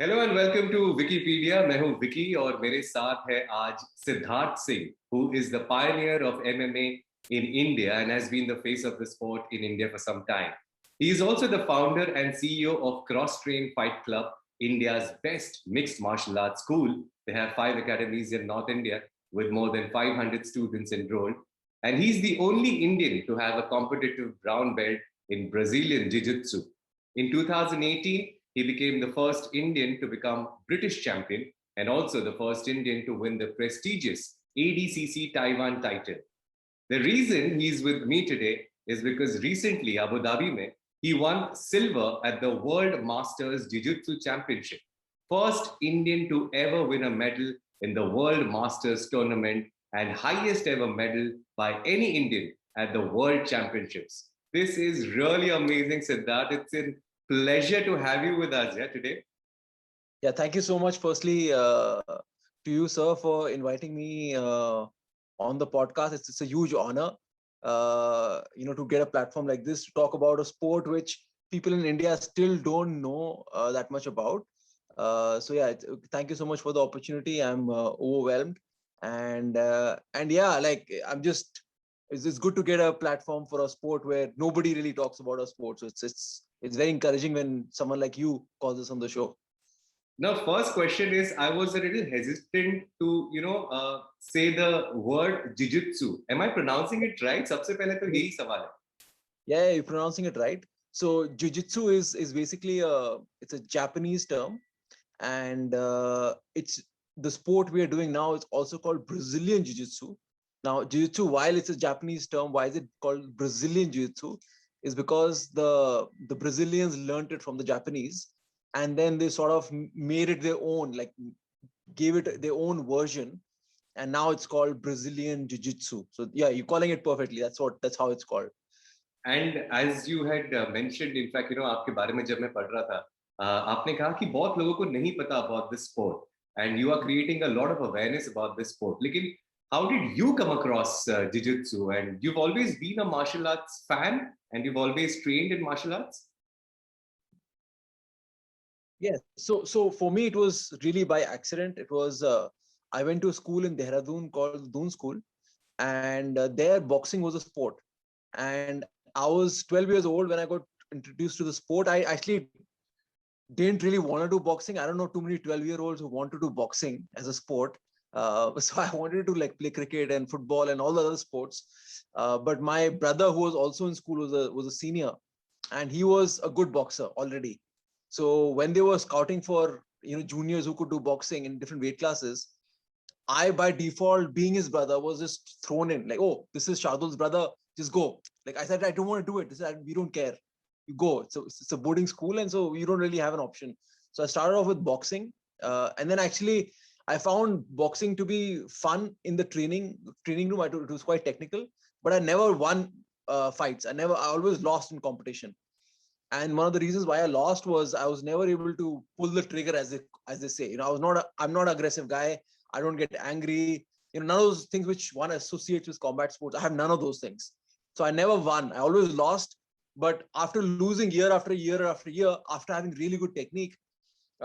Hello and welcome to Wikipedia. मैं हूं विकी और मेरे साथ है आज Siddharth Singh, who is the pioneer of MMA in India and has been the face of the sport in India for some time. He is also the founder and CEO of Cross Train Fight Club, India's best mixed martial arts school. They have 5 academies in North India with more than 500 students enrolled. And he's the only Indian to have a competitive brown belt in Brazilian Jiu-Jitsu. In 2018, he became the first Indian to become British champion and also the first Indian to win the prestigious ADCC Taiwan title. The reason he's with me today is because recently Abu Dhabi mein, he won silver at the World Masters Jiu-Jitsu Championship. First Indian to ever win a medal in the World Masters tournament and highest ever medal by any Indian at the World Championships. This is really amazing, Siddharth. It's a pleasure to have you with us here today. Yeah, thank you so much, firstly, to you, sir, for inviting me on the podcast. It's a huge honor, to get a platform like this to talk about a sport which people in India still don't know that much about. Thank you so much for the opportunity. I'm overwhelmed, and yeah, like I'm just. It's good to get a platform for a sport where nobody really talks about a sport. So it's very encouraging when someone like you calls us on the show. Now, first question is, I was a little hesitant to, say the word jiu-jitsu. Am I pronouncing it right? सबसे पहले तो यही सवाल है. Yeah, you're pronouncing it right. So jiu-jitsu is basically it's a Japanese term, and it's the sport we are doing now. It's also called Brazilian jiu-jitsu. Now, jiu-jitsu, while it's a Japanese term, why is it called Brazilian jiu-jitsu? Is because the Brazilians learned it from the Japanese, and then they sort of made it their own, like gave it their own version, and now it's called Brazilian jiu-jitsu. So yeah, you're calling it perfectly. That's how it's called. And as you had mentioned, in fact, आपके बारे में जब मैं पढ़ रहा था, आपने कहा कि बहुत लोगों को नहीं पता about this sport, and you are creating a lot of awareness about this sport. लेकिन how did you come across jiu-jitsu? And you've always been a martial arts fan, and you've always trained in martial arts. Yes. So for me, it was really by accident. It was I went to a school in Dehradun called Doon School, and there boxing was a sport. And I was 12 years old when I got introduced to the sport. I actually didn't really want to do boxing. I don't know too many 12-year-olds who want to do boxing as a sport. So I wanted to like play cricket and football and all the other sports. But my brother, who was also in school, was a senior, and he was a good boxer already. So when they were scouting for juniors who could do boxing in different weight classes, I by default, being his brother, was just thrown in like, oh, this is Shardul's brother, just go. Like I said, I don't want to do it. We don't care. You go. So it's a boarding school, and so you don't really have an option. So I started off with boxing, and then actually I found boxing to be fun in the training room. It was quite technical, but I never won fights. I always lost in competition. And one of the reasons why I lost was I was never able to pull the trigger, as they say. I'm not an aggressive guy. I don't get angry. None of those things which one associates with combat sports. I have none of those things. So I never won. I always lost. But after losing year after year after year, after having really good technique,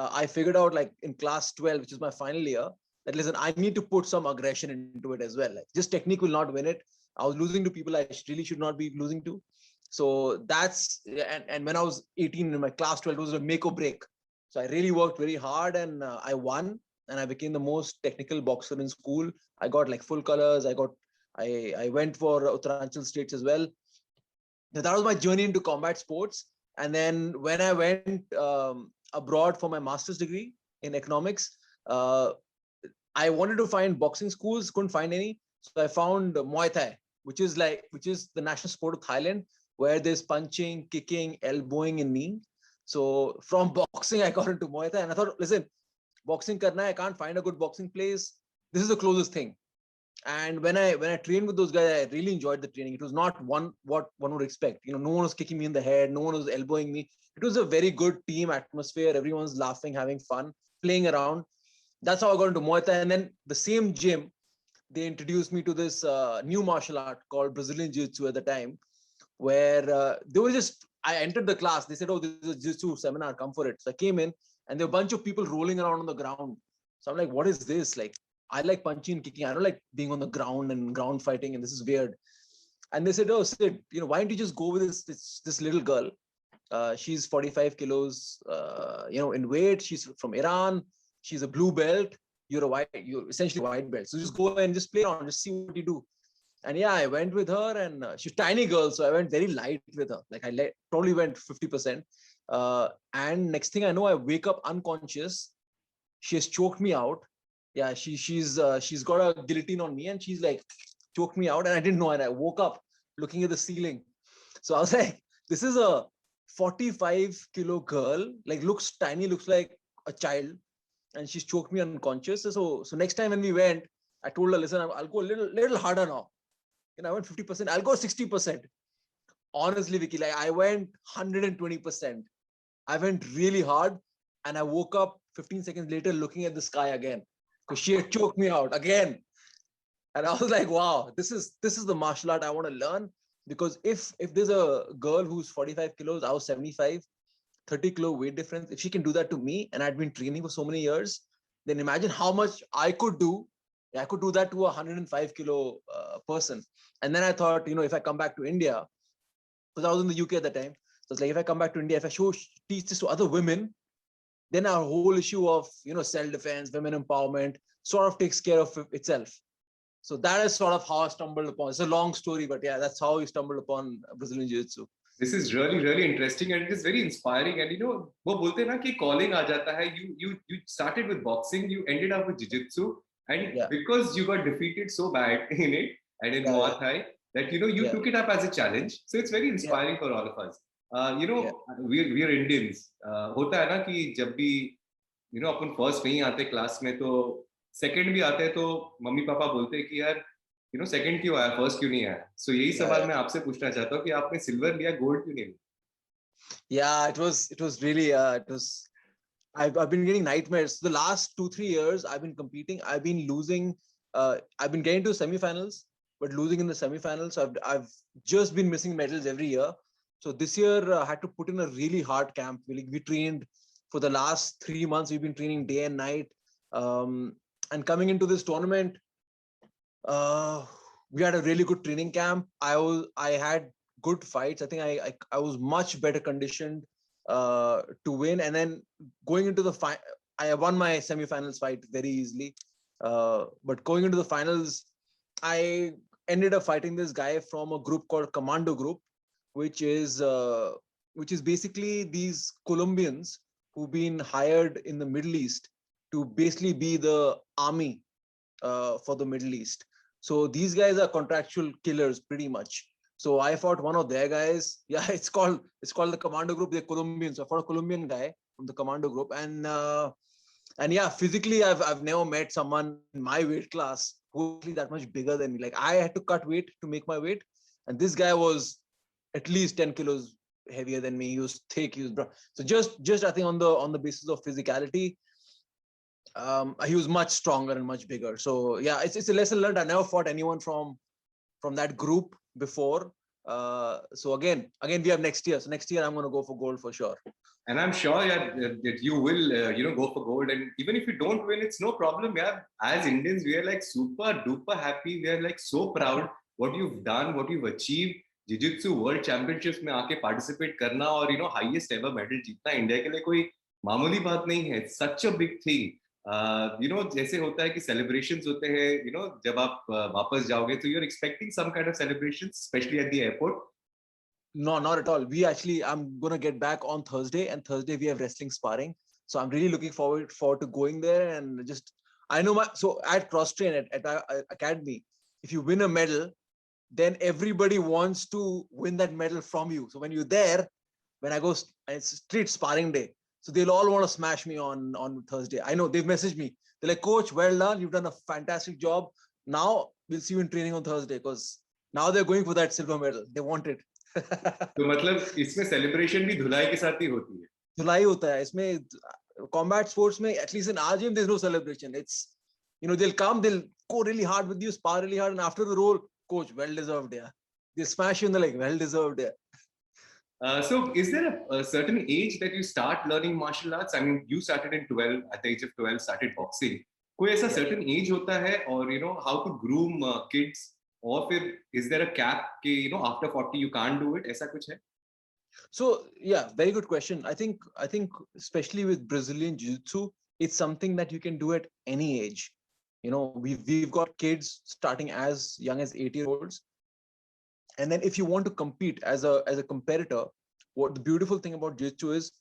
I figured out, like in class 12, which is my final year, that listen, I need to put some aggression into it as well. Like just technique will not win it. I was losing to people I really should not be losing to. So and when I was 18 in my class 12, it was a make or break. So I really worked very hard, and I won, and I became the most technical boxer in school. I got like full colors. I went for Uttaranchal states as well. So that was my journey into combat sports. And then when I went abroad for my master's degree in economics, uh, I wanted to find boxing schools, couldn't find any. So I found Muay Thai, which is the national sport of Thailand, where there's punching, kicking, elbowing, and knee. So from boxing, I got into Muay Thai, and I thought, listen, boxing karna hai, I can't find a good boxing place. This is the closest thing. And when I trained with those guys, I really enjoyed the training. It was not what one would expect. No one was kicking me in the head, no one was elbowing me. It was a very good team atmosphere. Everyone's laughing, having fun, playing around. That's how I got into Muay Thai. And then the same gym, they introduced me to this new martial art called Brazilian Jiu-Jitsu at the time, where they were just, I entered the class. They said, oh, this is a Jiu-Jitsu seminar, come for it. So I came in, and there were a bunch of people rolling around on the ground. So I'm like, what is this? Like, I like punching and kicking. I don't like being on the ground and ground fighting, and this is weird. And they said, oh, Sid, why don't you just go with this little girl? She's 45 kilos, in weight. She's from Iran. She's a blue belt. You're essentially a white belt. So just go and just play around, just see what you do. And yeah, I went with her, and she's a tiny girl, so I went very light with her. Like probably went 50%. And next thing I know, I wake up unconscious. She has choked me out. Yeah, she's got a guillotine on me, and she's like choked me out, and I didn't know. And I woke up looking at the ceiling. So I was like, this is a 45-kilo girl, like looks tiny, looks like a child, and she's choked me unconscious. So next time when we went, I told her, listen, I'll go a little harder now. I went 50%. I'll go 60%. Honestly, Vicky, like I went 120%. I went really hard, and I woke up 15 seconds later looking at the sky again because she had choked me out again. And I was like, wow, this is the martial art I want to learn. Because if there's a girl who's 45 kilos, I was 75, 30-kilo weight difference, if she can do that to me, and I'd been training for so many years, then imagine how much I could do. I could do that to a 105-kilo person. And then I thought, if I come back to India, because I was in the UK at the time, so it's like, if I come back to India, if I teach this to other women, then our whole issue of, self-defense, women empowerment sort of takes care of itself. So that is sort of how I stumbled upon. It's a long story, but yeah, that's how we stumbled upon Brazilian Jiu-Jitsu. This is really, really interesting, and it is very inspiring. And वो बोलते हैं ना कि calling आ जाता है. You started with boxing, you ended up with jiu-jitsu, and because you got defeated so bad in it and in Muay Thai, that you took it up as a challenge. So it's very inspiring for all of us. We are Indians. होता है ना कि जब भी अपन first नहीं आते class में, तो second भी आते हैं, तो मम्मी पापा बोलते हैं कि यार सेकंड क्यों आया, फर्स्ट क्यों नहीं आया. सो यही सवाल मैं आपसे पूछना चाहता हूँ कि आपने सिल्वर लिया, गोल्ड क्यों नहीं लिया? Yeah, it was really I've been getting nightmares. The last 2-3 years I've been competing, I've been losing. I've been getting to semifinals, but losing in the semifinals. So I've just been missing medals every year. So this year I had to put in a really hard camp. We trained for the last 3 months. We've been training day and night. And coming into this tournament, we had a really good training camp. I had good fights. I think I was much better conditioned to win. And then going into the final, I won my semifinals fight very easily. But going into the finals, I ended up fighting this guy from a group called Commando Group, which is basically these Colombians who've been hired in the Middle East to basically be the army for the Middle East. So these guys are contractual killers pretty much. So I fought one of their guys. Yeah, it's called the Commando Group. They're Colombians. So I fought a Colombian guy from the Commando Group, and yeah, physically I've never met someone in my weight class who was that much bigger than me. Like I had to cut weight to make my weight, and this guy was at least 10 kilos heavier than me. He was thick. He was broad. So just I think on the basis of physicality, he was much stronger and much bigger. So yeah, it's a lesson learned. I never fought anyone from that group before. So again we have next year. So next year I'm going to go for gold for sure. And I'm sure that you will go for gold. And even if you don't win, it's no problem. Yeah, as Indians, we are like super duper happy. We are like so proud what you've done, what you've achieved. Jiu-Jitsu World Championships में आके participate करना और highest ever medal जीतना India के लिए कोई मामूली बात नहीं है. It's such a big thing. जैसे होता है कि celebrations होते हैं, जब आप वापस जाओगे, तो you're expecting some kind of celebrations, especially at the airport. No, not at all. I'm going to get back on Thursday, and Thursday we have wrestling sparring. So I'm really looking forward to going there. And I know so at cross train at our academy, if you win a medal, then everybody wants to win that medal from you. So when you're there, when I go, it's street sparring day. So they'll all want to smash me on Thursday. I know they've messaged me. They're like, Coach, well done. You've done a fantastic job. Now we'll see you in training on Thursday, because now they're going for that silver medal. They want it. तो मतलब इसमें celebration भी धुलाई के साथ ही होती है. धुलाई होता है इसमें. Combat sports में, at least in our gym, there's no celebration. It's they'll come, they'll go really hard with you, spar really hard, and after the roll, Coach, well deserved. Yeah, they smash you in the leg, well deserved. Yeah. So is there a certain age that you start learning martial arts? I mean, you started in 12, at the age of 12, started boxing. कोई ऐसा Yeah. certain age होता है और how to groom kids और फिर is there a cap कि after 40 you can't do it? ऐसा कुछ है? So yeah, very good question. I think especially with Brazilian Jiu-Jitsu, it's something that you can do at any age. We've got kids starting as young as 8-year-olds, and then if you want to compete as a competitor, what the beautiful thing about Jiu-Jitsu is,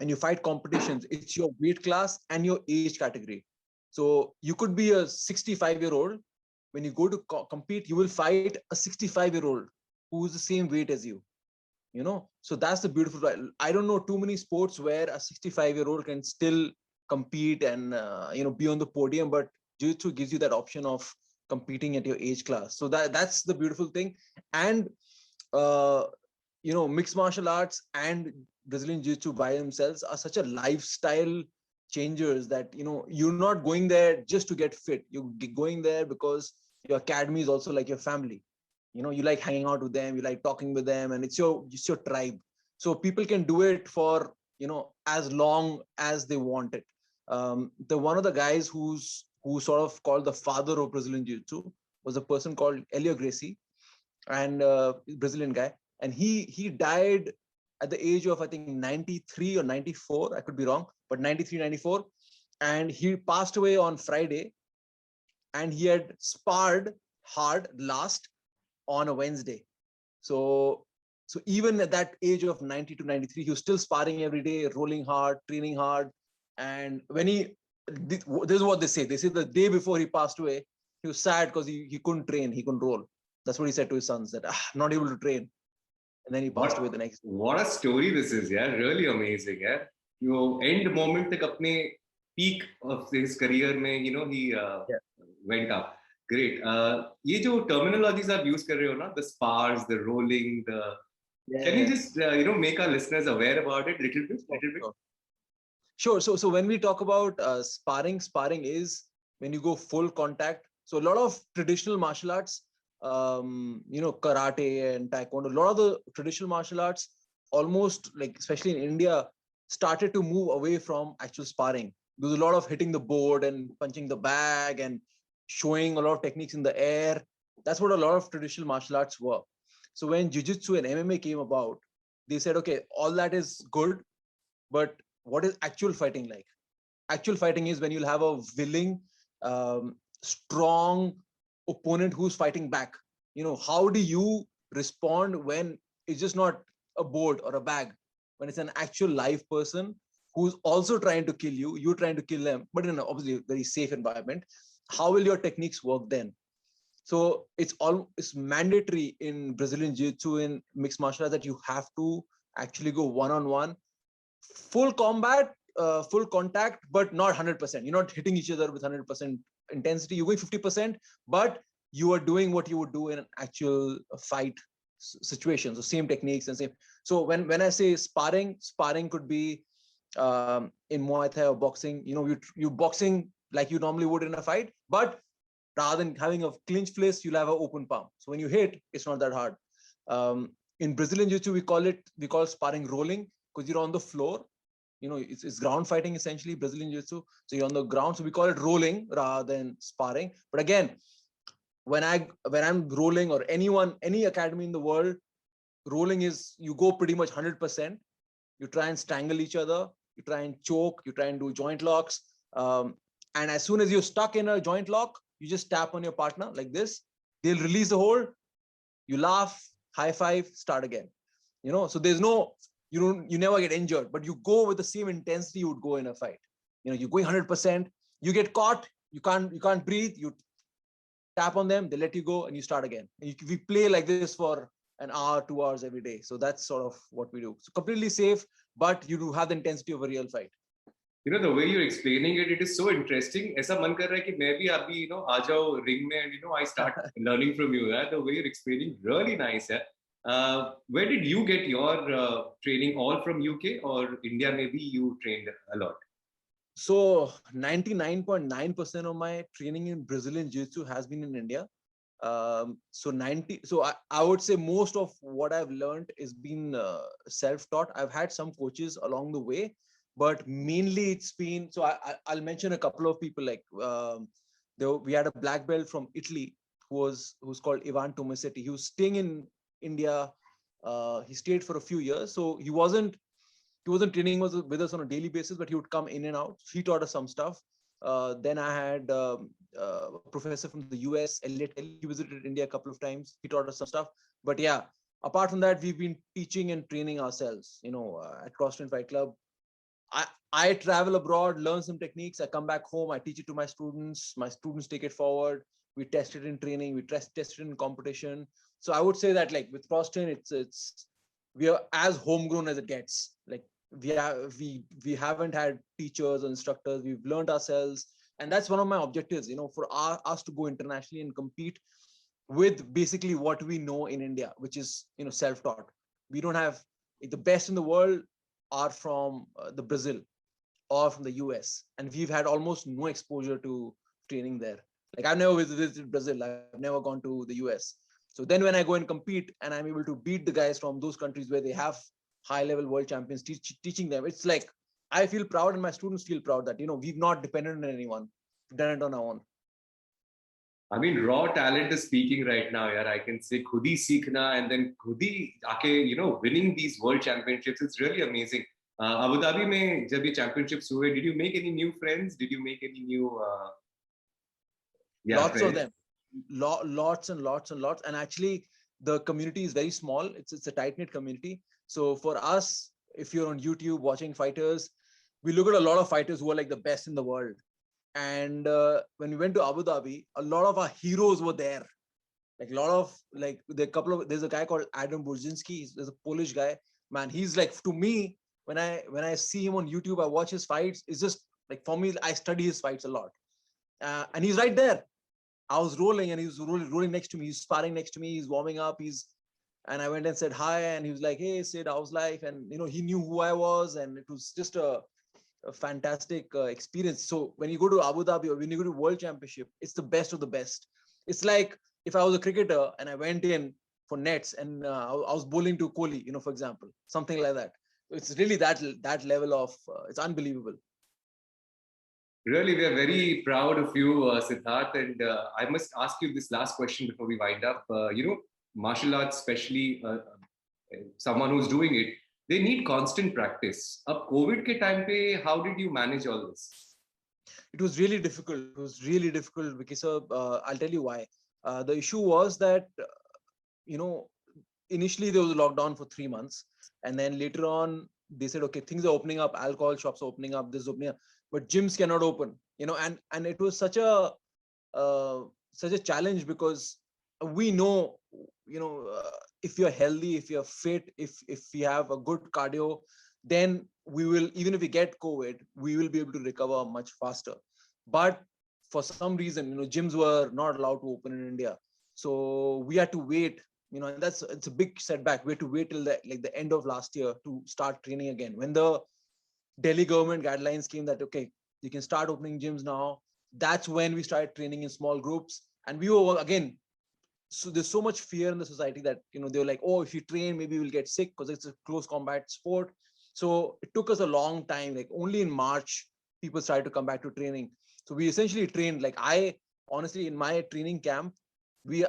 and you fight competitions, it's your weight class and your age category. So you could be a 65-year-old. When you go to compete, you will fight a 65-year-old who's the same weight as you. So that's the beautiful. I don't know too many sports where a 65-year-old can still compete and be on the podium, but jiu-jitsu gives you that option of competing at your age class. So that's the beautiful thing. And uh, mixed martial arts and Brazilian jiu-jitsu by themselves are such a lifestyle changers that you're not going there just to get fit. You're going there because your academy is also like your family. You like hanging out with them, you like talking with them, and it's your tribe. So people can do it for as long as they want it. The one of the guys who sort of called the father of Brazilian jiu-jitsu was a person called Helio Gracie, and Brazilian guy, and he died at the age of I think 93 or 94. I could be wrong, but 93, 94, and he passed away on Friday, and he had sparred hard last on a Wednesday. So even at that age of 90 to 93, he was still sparring every day, rolling hard, training hard. And when this is what they say. They say the day before he passed away, he was sad because he couldn't train, he couldn't roll. That's what he said to his sons, that not able to train. And then he passed away the next day. What a story this is, yeah. Really amazing, yeah. You end moment तक अपने peak of his career में, he went up. Great. ये जो terminologies आप use कर रहे हो ना, the spars, the rolling, can you just make our listeners aware about it little bit? Sure. So when we talk about sparring is when you go full contact. So a lot of traditional martial arts, karate and taekwondo, a lot of the traditional martial arts, almost like especially in India, started to move away from actual sparring. There's a lot of hitting the board and punching the bag and showing a lot of techniques in the air. That's what a lot of traditional martial arts were. So when jiu-jitsu and MMA came about, they said, okay, all that is good, but what is actual fighting like? Actual fighting is when you'll have a willing, strong opponent who's fighting back. How do you respond when it's just not a board or a bag, when it's an actual live person who's also trying to kill you, you're trying to kill them, but in an obviously very safe environment? How will your techniques work then? So it's mandatory in Brazilian Jiu-Jitsu, in mixed martial arts, that you have to actually go one-on-one, full combat, full contact, but not 100%. You're not hitting each other with 100% intensity. You're going 50%, but you are doing what you would do in an actual fight situation. So same techniques and same. So when I say sparring could be in Muay Thai or boxing. You boxing like you normally would in a fight, but rather than having a clinch fist, you'll have an open palm. So when you hit, it's not that hard. In Brazilian Jiu-Jitsu, we call sparring rolling, because you're on the floor. It's ground fighting essentially, Brazilian Jiu-Jitsu. So you're on the ground. So we call it rolling rather than sparring. But again, when I'm rolling, or any academy in the world, rolling is you go pretty much 100%. You try and strangle each other. You try and choke. You try and do joint locks. And as soon as you're stuck in a joint lock, you just tap on your partner like this. They'll release the hold. You laugh, high five, start again. So there's no, you never get injured, but you go with the same intensity you would go in a fight. You're going 100%. You get caught, you can't breathe. You tap on them, they let you go, and you start again. And we play like this for an hour, 2 hours every day. So that's sort of what we do. So completely safe, but you do have the intensity of a real fight. The way you're explaining it, it is so interesting. ऐसा मन कर रहा है कि मैं भी अभी आ जाओ ring में, and I start learning from you. Yeah? The way you're explaining, really nice. Yeah? Where did you get your training? All from UK or India? Maybe you trained a lot. So 99.9% of my training in Brazilian Jiu-Jitsu has been in India. So 90. So I would say most of what I've learned is been self-taught. I've had some coaches along the way, but mainly it's been. So I'll mention a couple of people like we had a black belt from Italy who's called Ivan Tomasetti. He was staying in India. He stayed for a few years, so he wasn't training with us on a daily basis, but he would come in and out. He taught us some stuff. Then I had a professor from the US, Elliot Kelly. He visited India a couple of times. He taught us some stuff. But yeah, apart from that, we've been teaching and training ourselves. At Cross Train Fight Club, I travel abroad, learn some techniques. I come back home. I teach it to my students. My students take it forward. We test it in training. We test it in competition. So I would say that like with Cross Train, it's we are as homegrown as it gets. Like we haven't had teachers or instructors. We've learned ourselves, and that's one of my objectives. For us to go internationally and compete with basically what we know in India, which is self-taught. We don't have the best in the world are from the Brazil or from the US, and we've had almost no exposure to training there. Like I've never visited Brazil. I've never gone to the US. So then when I go and compete and I'm able to beat the guys from those countries where they have high level world champions teaching them, it's like I feel proud and my students feel proud that we've not depended on anyone. We've done it on our own. I mean, raw talent is speaking right now. Yeah, I can say khudi seekhna and then khudi aake, winning these world championships. It's really amazing. Abu Dhabi mein jab ye championships hue, did you make any new friends? Did you make any new Lots of friends? them. Lots and lots and lots. And actually the community is very small. It's a tight knit community. So for us, if you're on YouTube watching fighters, we look at a lot of fighters who are like the best in the world. And when we went to Abu Dhabi, a lot of our heroes were there. Like a lot of there's a guy called Adam Burzinski. There's a Polish guy. Man, he's like, to me, when I see him on YouTube, I watch his fights. It's just like, for me, I study his fights a lot. And he's right there. I was rolling and he was rolling next to me. He's sparring next to me. He's warming up. And I went and said hi. And he was like, "Hey, Sid, how's life?" And he knew who I was, and it was just a fantastic experience. So when you go to Abu Dhabi or when you go to World Championship, it's the best of the best. It's like if I was a cricketer and I went in for nets and I was bowling to Kohli, for example, something like that. It's really that level of it's unbelievable. Really, we are very proud of you, Siddharth. And I must ask you this last question before we wind up. Martial arts, especially someone who's doing it, they need constant practice. Ab COVID ke time pe, how did you manage all this? It was really difficult. It was really difficult because I'll tell you why. The issue was that, initially there was a lockdown for 3 months. And then later on, they said, okay, things are opening up, alcohol shops are opening up, this is opening up, but gyms cannot open, and it was such a challenge because we know, if you're healthy, if you're fit, if we have a good cardio, then we will, even if we get COVID, we will be able to recover much faster. But for some reason, gyms were not allowed to open in India. So we had to wait, and it's a big setback. We had to wait till the end of last year to start training again. When the Delhi government guidelines came that, okay, you can start opening gyms now, that's when we started training in small groups. And we were, again, so there's so much fear in the society that, they were like, oh, if you train, maybe you'll get sick because it's a close combat sport. So it took us a long time. Like only in March, people started to come back to training. So we essentially trained, like honestly, in my training camp,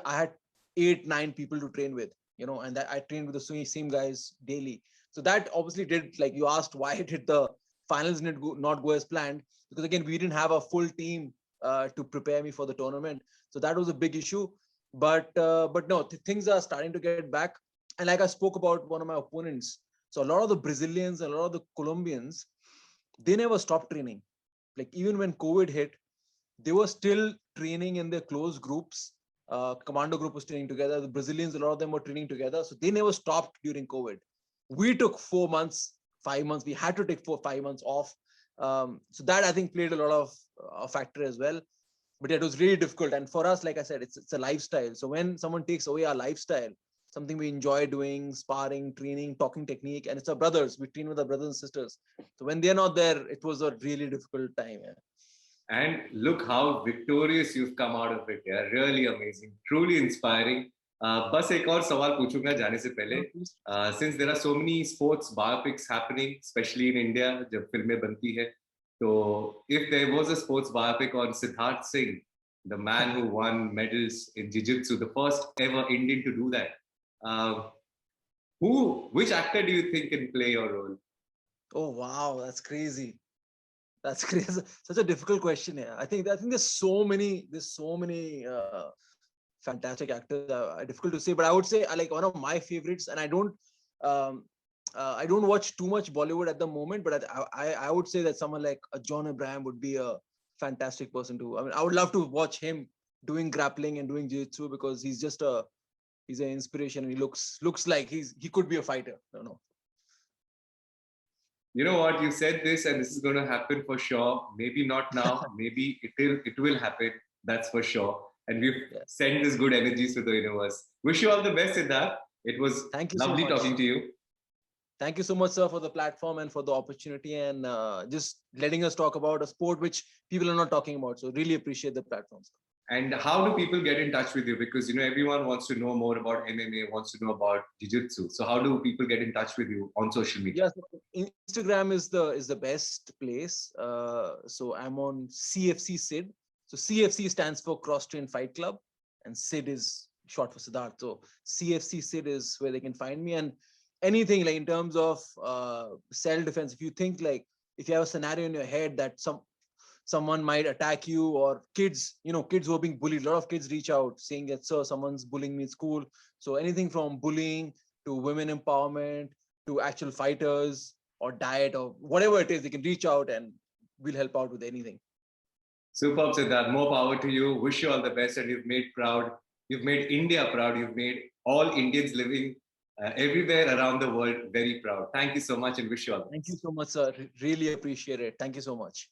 I had 8-9 people to train with, and that I trained with the same guys daily. So that obviously did, like you asked, why did the finals not go as planned? Because again, we didn't have a full team to prepare me for the tournament. So that was a big issue. But no, things are starting to get back. And like I spoke about one of my opponents, so a lot of the Brazilians and a lot of the Colombians, they never stopped training. Like even when COVID hit, they were still training in their close groups. Commando group was training together. The Brazilians, a lot of them were training together. So they never stopped during COVID. We took 4 months, 5 months. We had to take 4-5 months off. So that I think played a lot of a factor as well. But it was really difficult. And for us, like I said, it's a lifestyle. So when someone takes away our lifestyle, something we enjoy doing, sparring, training, talking technique, and it's our brothers. We train with our brothers and sisters. So when they're not there, it was a really difficult time. Yeah. And look how victorious you've come out of it. Yeah, really amazing, truly inspiring. बस एक और सवाल पूछूंगा जाने से पहले. Since there are so many sports biopics happening, especially in India, जब फिल्में बनती है, so if there was a sports biopic on Siddharth Singh, the man who won medals in jiu-jitsu, the first ever Indian to do that, uh, which actor do you think can play your role? Oh wow, that's crazy. That's crazy. Such a difficult question. Yeah, I think there's so many fantastic actors. Difficult to say, but I would say like one of my favorites, and um, I don't watch too much Bollywood at the moment, but I would say that someone like John Abraham would be a fantastic person to. I mean, I would love to watch him doing grappling and doing jiu-jitsu because he's an inspiration and he looks like he could be a fighter. I don't know. You know what? You said this, and this is going to happen for sure. Maybe not now. Maybe it will happen. That's for sure. And we've sent this good energies to the universe. Wish you all the best, Siddharth. It was Thank you lovely so much. talking to you. Thank you so much, sir, for the platform and for the opportunity and just letting us talk about a sport which people are not talking about. So really appreciate the platform, sir. And how do people get in touch with you? Because everyone wants to know more about MMA, wants to know about jiu-jitsu. So how do people get in touch with you on social media? Yes, Instagram is the best place. So I'm on CFC Sid. So CFC stands for Cross Train Fight Club, and Sid is short for Siddharth. So CFC Sid is where they can find me. And anything like in terms of self-defense, if you think like if you have a scenario in your head that someone might attack you or kids who are being bullied, a lot of kids reach out saying that, sir, someone's bullying me in school. So anything from bullying to women empowerment to actual fighters or diet or whatever it is, they can reach out and we'll help out with anything. Superb, Siddharth. More power to you. Wish you all the best, and you've made proud. You've made India proud. You've made all Indians living everywhere around the world very proud. Thank you so much, and wish you all the best. Thank you so much, sir. Really appreciate it. Thank you so much.